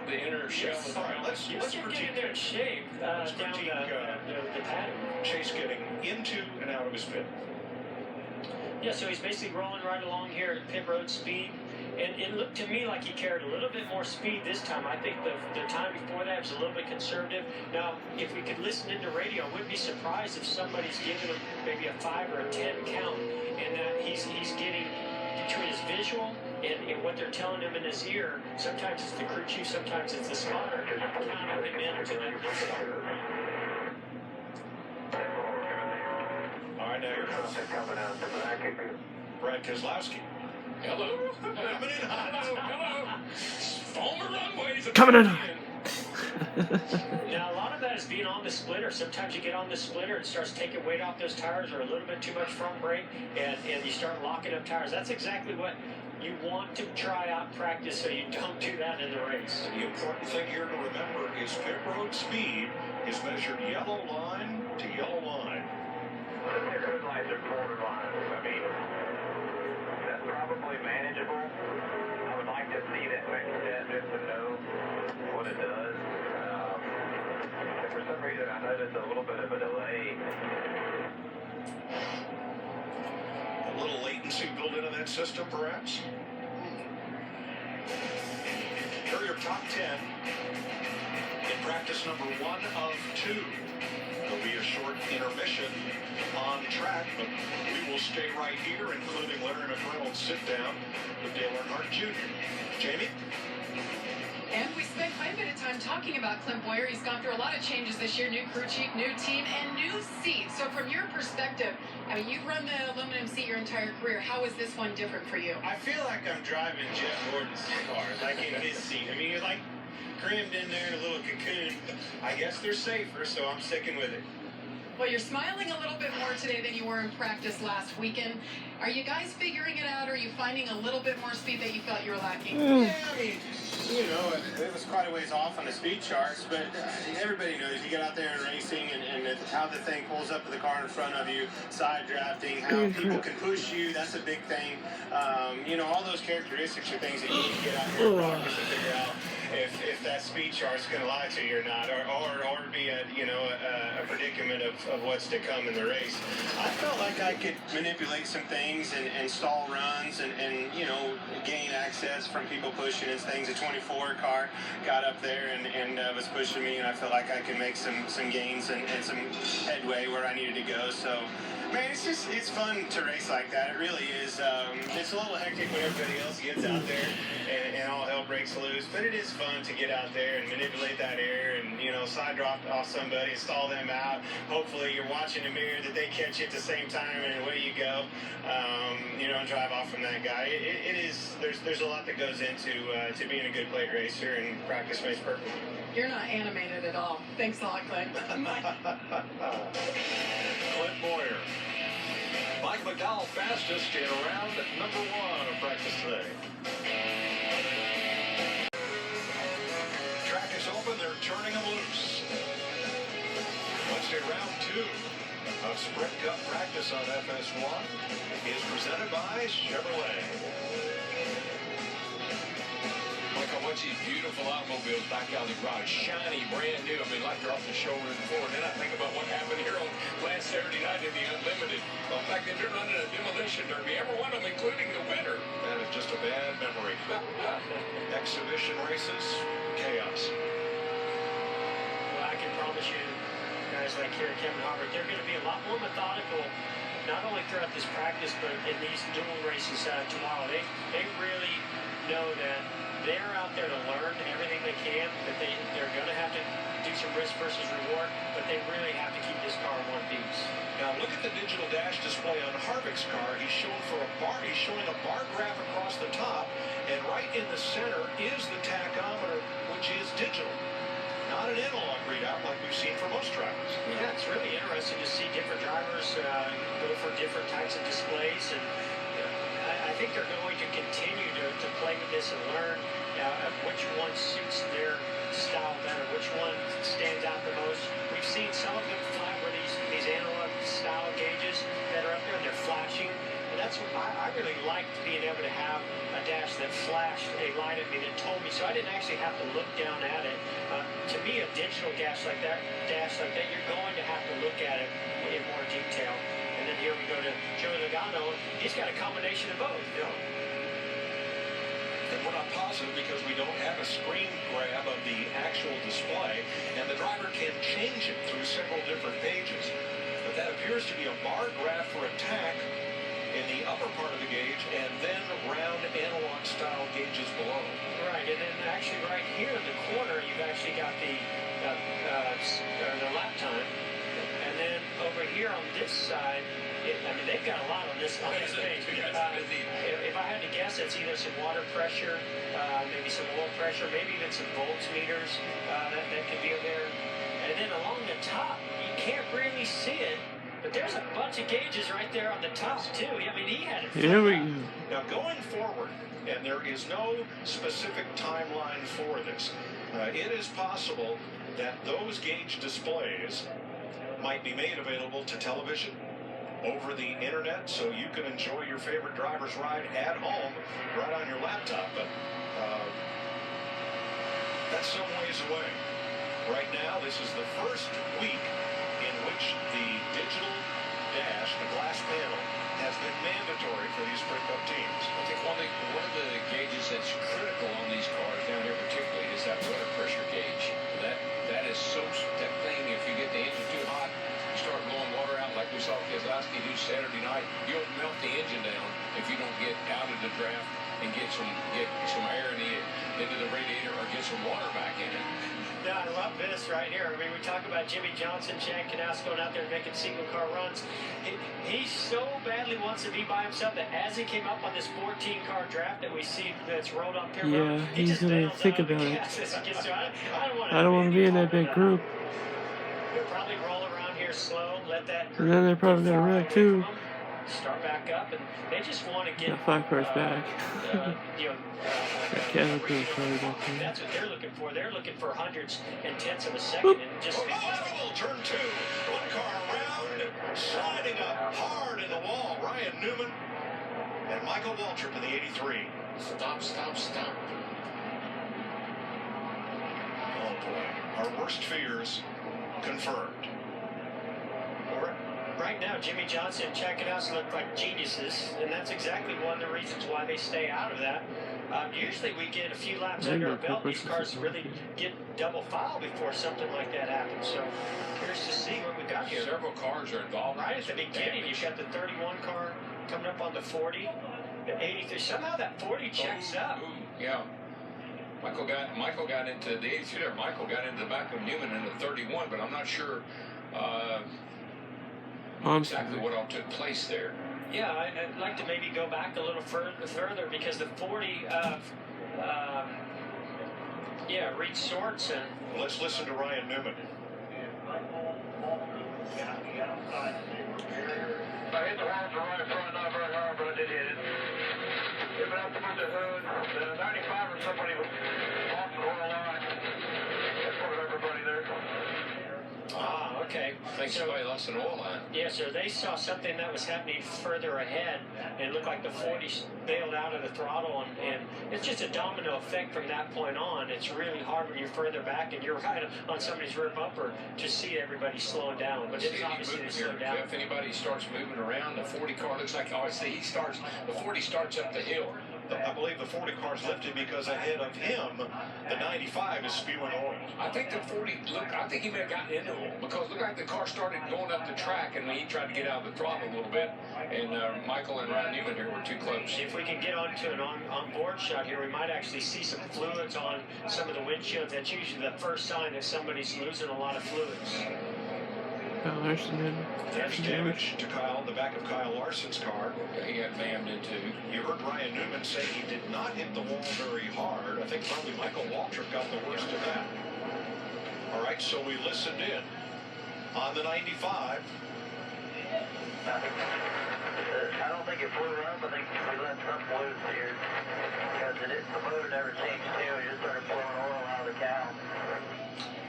the inner shell of the helmet? Let's get in there and shave down the pattern. Chase getting into and out of his pit. Yeah, so he's basically rolling right along here at pit road speed. And it looked to me like he carried a little bit more speed this time. I think the time before that was a little bit conservative. Now, if we could listen into radio, I wouldn't be surprised if somebody's giving him maybe a 5 or a 10 count, and that he's getting between his visual and what they're telling him in his ear. Sometimes it's the crew chief, sometimes it's the spotter counting him in to that good start. All right, now you're coming out the back. Brad Keselowski. Hello. Coming in hot. Hello. Former runways. Coming in. Now, a lot of that is being on the splitter. Sometimes you get on the splitter and it starts taking weight off those tires, or a little bit too much front brake, and you start locking up tires. That's exactly what you want to try out practice, so you don't do that in the race. The important thing here to remember is pit road speed is measured yellow line to yellow line. The good lines are quarter lines. I mean, that's probably manageable. I would like to see that next step just to know what it does. For some reason, I noticed a little bit of a delay. A little latency built into that system, perhaps? Here are your top 10 in practice number 1 of 2. There'll be a short intermission on track, but we will stay right here, including Larry McReynolds' sit-down with Dale Earnhardt Jr. Jamie? And we spent quite a bit of time talking about Clint Boyer. He's gone through a lot of changes this year, new crew chief, new team, and new seat. So from your perspective, I mean, you've run the aluminum seat your entire career. How is this one different for you? I feel like I'm driving Jeff Gordon's car, like in his seat. I mean, you're like crammed in there in a little cocoon. I guess they're safer, so I'm sticking with it. Well, you're smiling a little bit more today than you were in practice last weekend. Are you guys figuring it out, or are you finding a little bit more speed that you felt you were lacking? Yeah, I mean, you know, it was quite a ways off on the speed charts, but everybody knows you get out there and racing and how the thing pulls up to the car in front of you, side drafting, how people can push you, that's a big thing. You know, all those characteristics are things that you need to get out there and practice and figure out if that speed chart's going to lie to you or not, or be a, you know, a predicament of what's to come in the race. I felt like I could manipulate some things and stall runs and you know, gain access from people pushing and things. The 24 car got up there and was pushing me, and I felt like I could make some gains and some headway where I needed to go. So, man, it's fun to race like that. It really is. It's a little hectic when everybody else gets out there and all hell breaks loose, but it is fun to get out there and manipulate that air and, you know, side drop off somebody and stall them out. Hopefully you're watching the mirror that they catch you at the same time and away you go. You know, and drive off from that guy. It is, there's a lot that goes into to being a good plate racer, and practice makes perfect. You're not animated at all. Thanks a lot, Clint. Clint Boyer. Mike McDowell fastest in round number 1 of practice today. Track is open. They're turning them loose. Wednesday round 2 of Sprint Cup practice on FS1 is presented by Chevrolet. Like I watch these beautiful automobiles back out of the garage, shiny, brand new. I mean, like they're off the showroom floor. And then I think about what happened here on last Saturday night in the Unlimited. Well, in fact, they're running a demolition derby, every one of them, including the winner. That is just a bad memory. Exhibition races, chaos. Well, I can promise you, guys like here at Kevin Harvick, they're going to be a lot more methodical, not only throughout this practice, but in these dual races tomorrow. They really know that they're out there to learn everything they can, that they're going to have to do some risk versus reward, but they really have to keep this car in one piece. Now look at the digital dash display on Harvick's car. He's showing a bar graph across the top, and right in the center is the tachometer, which is digital. Not an analog readout like we've seen for most drivers. Yeah, it's really interesting to see different drivers go for different types of displays, and I think they're going to continue to play with this and learn which one suits their style better, which one stands out the most. We've seen some of them fly where these analog style gauges that are up there, and they're flashing. And that's what I really liked, being able to have a dash that flashed a light at me that told me, so I didn't actually have to look down at it. To me, a digital dash like that, you're going to have to look at it in more detail. And then here we go to Joey Logano. He's got a combination of both. You know. And we're not positive because we don't have a screen grab of the actual display, and the driver can change it through several different pages. But that appears to be a bar graph for attack in the upper part of the gauge, and then round analog style gauges below. Right, and then actually right here in the corner, you've actually got the lap time. And then over here on this side, I mean, they've got a lot on this page. If I had to guess, it's either some water pressure, maybe some oil pressure, maybe even some volts meters that could be over there. And then along the top, you can't really see it, but there's a bunch of gauges right there on the top, too. I mean, he had it. Here we go. Now, going forward, and there is no specific timeline for this, it is possible that those gauge displays might be made available to television, over the internet, so you can enjoy your favorite driver's ride at home right on your laptop. But that's some ways away. Right now, this is the first week in which the digital dash, the glass panel, has been mandatory for these Sprint Cup teams. I think one of the gauges that's critical on these cars down here particularly is that rudder pressure gauge. That is so, that thing, if you get the engine too hot, you start blowing water out like we saw Keselowski do Saturday night, you'll melt the engine down if you don't get out of the draft and get some air into the radiator or get some water back in it. Yeah, I love this right here. I mean, we talk about Jimmy Johnson, Chad Knaus going out there and making single car runs. He so badly wants to be by himself that as he came up on this 14-car draft that we see that's rolled on pit road, Yeah, he he's just gonna bails think out of the about it. gas as he gets to it. I don't want to be in that big group. He'll probably roll around here slow, let that And then they're probably gonna wreck too. Start back up, and they just want to get Got 5 cars back. Caterpillar probably back there. That's what they're looking for. They're looking for hundreds and tenths of a second, and just Remarkable turn 2. One car around, sliding up hard in the wall. Ryan Newman and Michael Waltrip in the 83. Stop. Oh boy, our worst fears confirmed. Right now, Jimmy Johnson and Chad Knaus look like geniuses, and that's exactly one of the reasons why they stay out of that. Usually we get a few laps under our belt. These cars really get double foul before something like that happens. So here's to see what we got here. Several cars are involved. Right at the beginning, you've got the 31 car coming up on the 40, the 83. Somehow that 40 checks up. Yeah. Michael got into the 82 there. Michael got into the back of Newman in the 31, but I'm not sure exactly what all took place there. Yeah, I'd like to maybe go back a little further because the 40 reached shorts. And let's listen to Ryan Newman. I hit the horns right in front, not very hard, but I did hit it. It went up through the hood. The 95 or somebody was off the oil line. In front of everybody there. Ah, okay. I think somebody lost an oil line. Yeah, so they saw something that was happening further ahead, and it looked like the 40 bailed out of the throttle, and it's just a domino effect from that point on. It's really hard when you're further back and you're right on somebody's rear bumper to see everybody slowing down. But it's obviously they slowed down. If anybody starts moving around, the 40 car looks like, the 40 starts up the hill. I believe the 40 car's lifted because ahead of him, the 95 is spewing oil. I think the 40, I think he may have gotten into oil because it looked like the car started going up the track and he tried to get out of the throttle a little bit. And Michael and Ryan Newman here were too close. If we can get onto an on-board shot here, we might actually see some fluids on some of the windshields. That's usually the first sign that somebody's losing a lot of fluids. Kyle Larson did. There's damage to the back of Kyle Larson's car. Yeah, he got rammed into. You heard Ryan Newman say he did not hit the wall very hard. I think probably Michael Waltrip got the worst of that. All right, so we listened in on the 95. I don't think it flew up. I think we let something loose here. Because the motor never seemed still. It just started blowing oil out of the cow.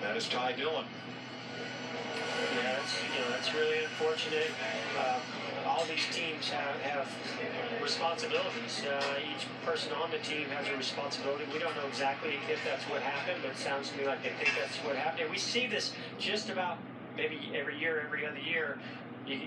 That is Ty Dillon. Yeah, that's really unfortunate. All these teams have responsibilities. Each person on the team has a responsibility. We don't know exactly if that's what happened, but it sounds to me like they think that's what happened. And we see this just about maybe every year, every other year. You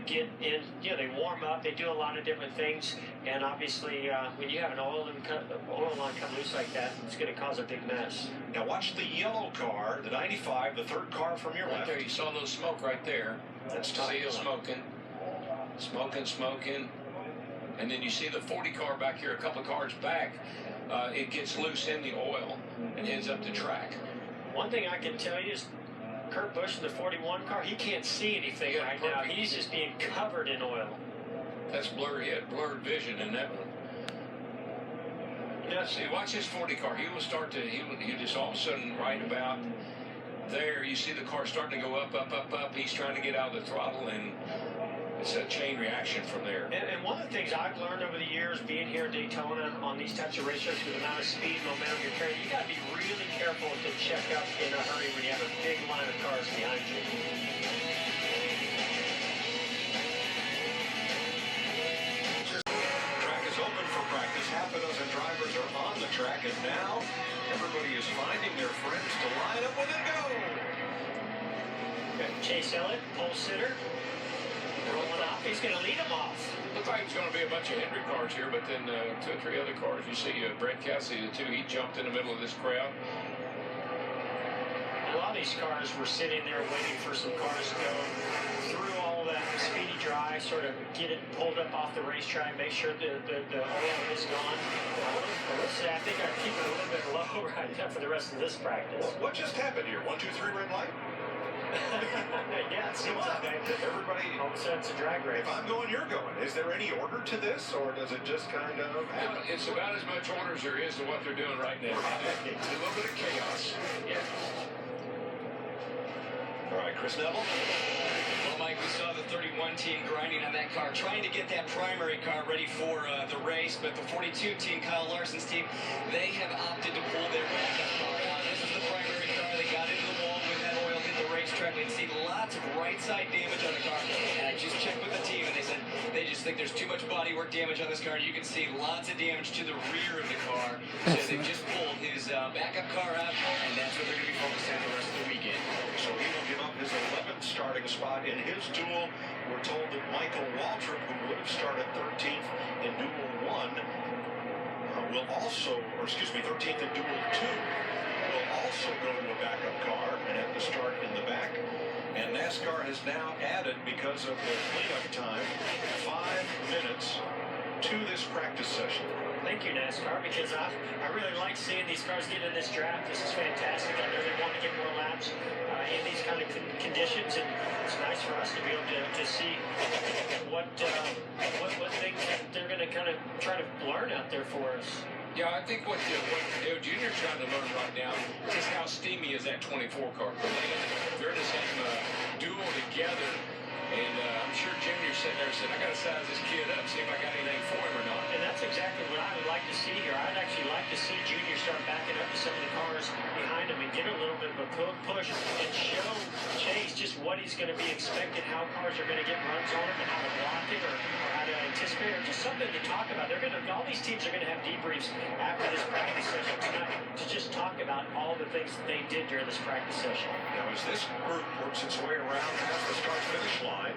get in, they warm up, they do a lot of different things, and obviously when you have an oil line come loose like that, it's going to cause a big mess. Now watch the yellow car, the 95, the third car from your Right left. there, you saw those smoke right there. That's Ty Dillon smoking. And then you see the 40 car back here, a couple of cars back. It gets loose in the oil and ends up the track. One thing I can tell you is Kurt Busch in the 41 car, he can't see anything right now. He's just being covered in oil. That's blurry. He had blurred vision in that one. See, watch his 40 car. He just all of a sudden right about there, you see the car starting to go up. He's trying to get out of the throttle, and it's a chain reaction from there. And one of the things I've learned over the years being here in Daytona on these types of racetracks with the amount of speed and momentum you're carrying, you got to be really careful to check up in a hurry when you have a big line of cars behind you. Track is open for practice. Half a dozen drivers are on the track, and now everybody is finding their friends to line up with it. Chase Elliott, pole sitter, rolling off. He's going to lead him off. Looked like it was going to be a bunch of Hendrick cars here, but then 2 or 3 other cars. You see Brett Cassidy, the 2, he jumped in the middle of this crowd. A lot of these cars were sitting there waiting for some cars to go through all that speedy dry, sort of get it pulled up off the racetrack, make sure the oil is gone. I think I'd keep it a little bit low right now for the rest of this practice. What just happened here? 1, 2, 3 red light? Yeah, it seems like everybody. All of a sudden, it's a drag race. If I'm going, you're going. Is there any order to this, or does it just kind of happen? Well, it's about as much order as there is to what they're doing right now. It's a little bit of chaos. Yeah. All right, Chris Neville. Well, Mike, we saw the 31 team grinding on that car, trying to get that primary car ready for the race, but the 42 team, Kyle Larson's team, they have opted to pull their backup car out. This is the primary car. They got into the wall when that oil hit the racetrack. We'd see lots of right side damage on the car, and I just checked with the team, and they said they just think there's too much bodywork damage on this car. You can see lots of damage to the rear of the car, so they've just pulled his backup car out, and that's what they're going to be focused on the rest of the weekend. So he will give up his 11th starting spot in his duel. We're told that Michael Waltrip, who would have started 13th in duel 1, will also, or excuse me, 13th in duel 2, will also go to a backup car and have to start in the back. And NASCAR has now added, because of the cleanup time, 5 minutes to this practice session. Thank you, NASCAR, because I really like seeing these cars get in this draft. This is fantastic. I know they want to get more laps in these kind of conditions, and it's nice for us to be able to see what things they're going to kind of try to learn out there for us. Yeah, I think what Dale Jr. is trying to learn right now is how steamy is that 24 car. They're in the same duel together, and I'm sure Junior's sitting there saying, I got to size this kid up, see if I got anything for him or not. And that's exactly what I would like to see here. I'd actually like to see Junior start backing up to some of the cars behind him and get a little bit of a push and show Chase just what he's going to be expected, how cars are going to get runs on him, and how to block it, or how to anticipate, or just something to talk about. All these teams are going to have debriefs after this practice session tonight to just talk about all the things that they did during this practice session. Now, as this group works its way around past the start-finish line,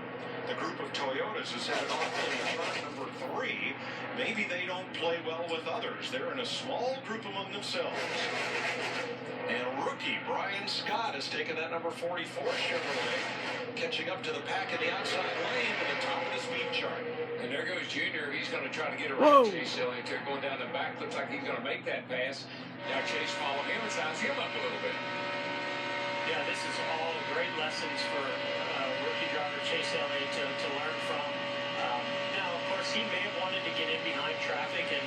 the group of Toyotas is headed off in turn number 3. Maybe they don't play well with others. They're in a small group among themselves. And rookie Brian Scott has taken that number 44 Chevrolet, catching up to the pack in the outside lane to the top of the speed chart. And there goes Junior. He's going to try to get around Chase Elliott. They're going down the back. Looks like he's going to make that pass. Now Chase follow him and size him up a little bit. Yeah, this is all great lessons for rookie driver Chase Elliott to learn from. Now, of course, he may have wanted to get in behind traffic and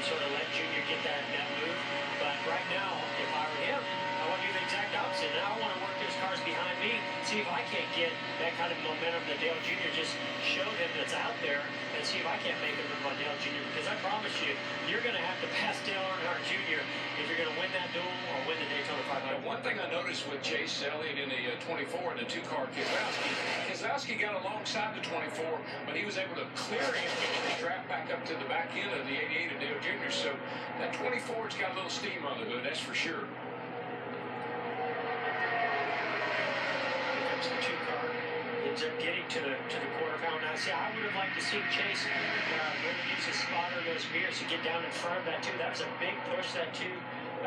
sort of let Junior get that move. But right now, if I were him, I want to do the exact opposite. Now I want to work those cars behind me, see if I can't get that kind of momentum that Dale Jr. just showed him that's out there, and see if I can't make a move on Dale Jr. Because I promise you, you're going to have to pass Dale Earnhardt Jr. if you're going to win that duel or win the Daytona 500. One thing I noticed with Chase Elliott in the 24 and the 2-car Keselowski got alongside the 24, but he was able to clear him and draft back up to the back end of the 88 of Dale Jr. So that 24's got a little steam on the hood, that's for sure. Here comes the 2-car. Ends up getting to the quarter pound. Now, see, I would have liked to see Chase really use his spotter, those mirrors to get down in front of that 2. That was a big push that 2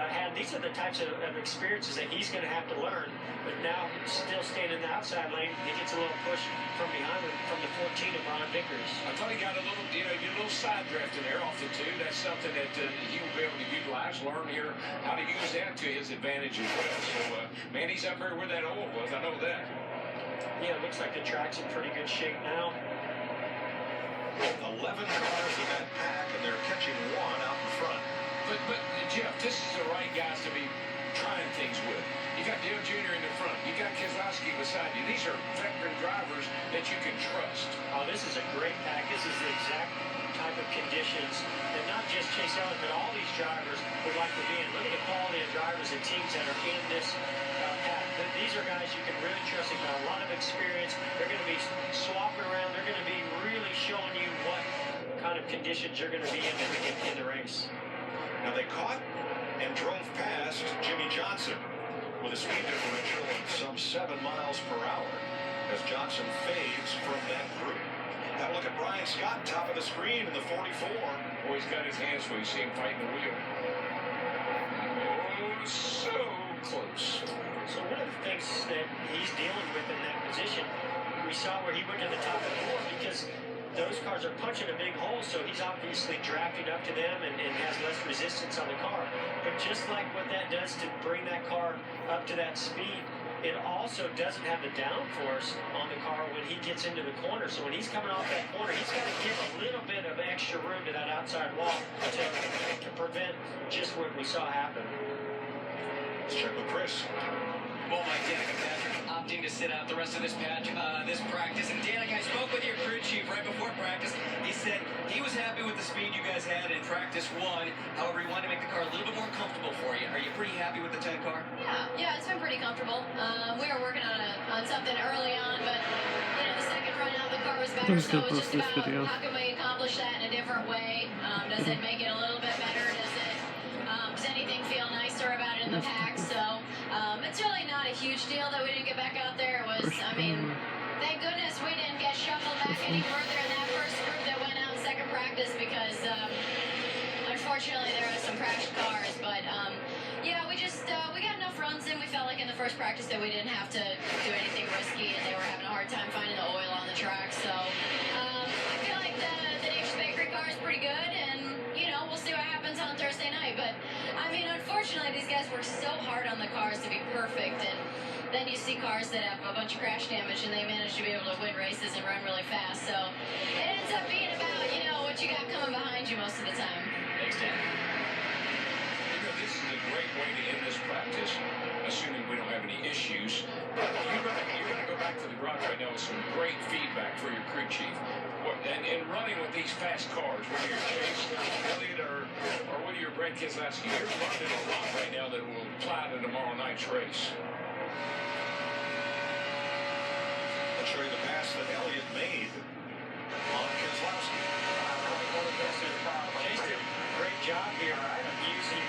had. These are the types of experiences that he's going to have to learn. But now, still staying in the outside lane, he gets a little push from behind him from the 14 of Brian Vickers. I thought he got a little, he did a little side draft in there off the 2. That's something that he will be able to utilize, learn here how to use that to his advantage as well. So, man, he's up here where that oil was. I know that. Yeah, it looks like the track's in pretty good shape now. 11 cars in that pack, and they're catching 1 out in front. But Jeff, this is the right guys to be trying things with. You got Dale Jr. in the front. You got Keselowski beside you. These are veteran drivers that you can trust. Oh, this is a great pack. This is the exact type of conditions that not just Chase Elliott, but all these drivers would like to be in. Look at the quality of drivers and teams that are in this pack. These are guys you can really trust. They've got a lot of experience. They're going to be swapping around. They're going to be really showing you what kind of conditions you're going to be in the race. Now they caught and drove past Jimmy Johnson with a speed differential of some 7 miles per hour. as Johnson fades from that group. Now look at Brian Scott, top of the screen in the 44. Boy, he's got his hands where you see him fighting the wheel. Oh, so close. So one of the things that he's dealing with in that position, we saw where he went to the top of the floor because those cars are punching a big hole, so he's obviously drafting up to them and has less resistance on the car. But just like what that does to bring that car up to that speed, it also doesn't have the downforce on the car when he gets into the corner. So when he's coming off that corner, he's got to give a little bit of extra room to that outside wall to prevent just what we saw happen. Let's check with Chris. Well, Mike, Danica Patrick opting to sit out the rest of this practice. And Danica, I spoke with your crew chief right before practice. He said he was happy with the speed you guys had in practice 1. However, he wanted to make the car a little bit more comfortable for you. Are you pretty happy with the 10 car? Yeah, it's been pretty comfortable. We were working on something early on, but the second run out, the car was better. So it was just about how can we accomplish that in a different way? Does it make it a little bit better? Does anything feel nicer about it in the pack? So it's really not a huge deal that we didn't get back out there. It was, thank goodness we didn't get shuffled back any further in that first group that went out in second practice because unfortunately there was some crashed cars. But yeah, we got enough runs in. We felt like in the first practice that we didn't have to do anything risky, and they were having a hard time finding the oil on the track. So I feel like the Nature's Bakery car is pretty good, and we'll see what happens on Thursday night. But unfortunately, these guys work so hard on the cars to be perfect, and then you see cars that have a bunch of crash damage, and they manage to be able to win races and run really fast. So it ends up being about what you got coming behind you most of the time. Thanks, Dan. This is a great way to end this practice, assuming we don't have any issues. You're going to go back to the garage right now with some great feedback for your crew chief. And running with these fast cars, whether you're Chase, Elliott, or whether you're Brad Keselowski, you're running a lot right now that will apply to tomorrow night's race. Let's show you the pass that Elliott made on Keselowski. Chase did a great job here of using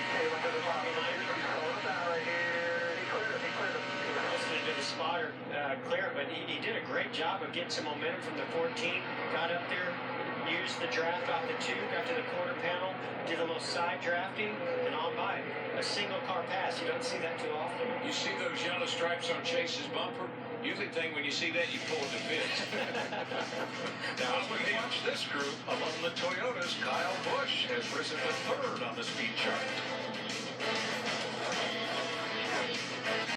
listening to the spotter clear, but he did a great job of getting some momentum from the 14, got up there, used the draft off the 2, got to the quarter panel, did a little side drafting, and on by. A single car pass. You don't see that too often. You see those yellow stripes on Chase's bumper? Usually think when you see that, you pull the bits. Now, as we watch this group, among the Toyotas, Kyle Busch has risen to 3rd on the speed chart.